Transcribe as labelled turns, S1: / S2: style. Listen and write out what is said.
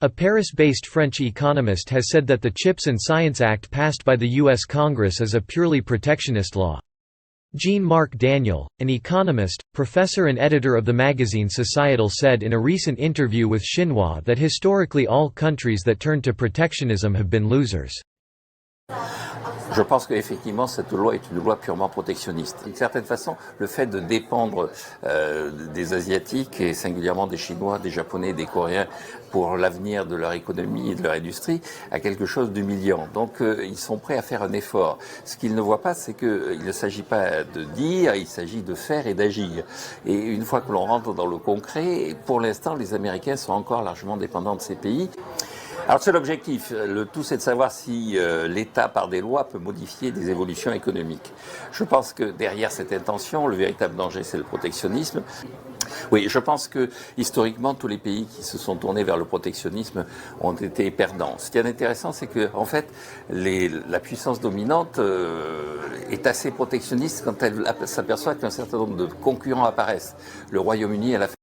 S1: A Paris-based French economist has said that the CHIPS and Science Act passed by the U.S. Congress is a purely protectionist law. Jean-Marc Daniel, an economist, professor and editor of the magazine Societal, said in a recent interview with Xinhua that historically all countries that turned to protectionism have been losers.
S2: Je pense qu'effectivement cette loi est une loi purement protectionniste. D'une certaine façon, le fait de dépendre des Asiatiques et singulièrement des Chinois, des Japonais, des Coréens pour l'avenir de leur économie et de leur industrie a quelque chose d'humiliant. Donc ils sont prêts à faire un effort. Ce qu'ils ne voient pas, c'est qu'il ne s'agit pas de dire, il s'agit de faire et d'agir. Et une fois que l'on rentre dans le concret, pour l'instant les Américains sont encore largement dépendants de ces pays. Alors c'est l'objectif, le tout c'est de savoir si l'État par des lois peut modifier des évolutions économiques. Je pense que derrière cette intention, le véritable danger c'est le protectionnisme. Oui, je pense que historiquement tous les pays qui se sont tournés vers le protectionnisme ont été perdants. Ce qui est intéressant, c'est que en fait la puissance dominante est assez protectionniste quand elle s'aperçoit qu'un certain nombre de concurrents apparaissent. Le Royaume-Uni, elle a fait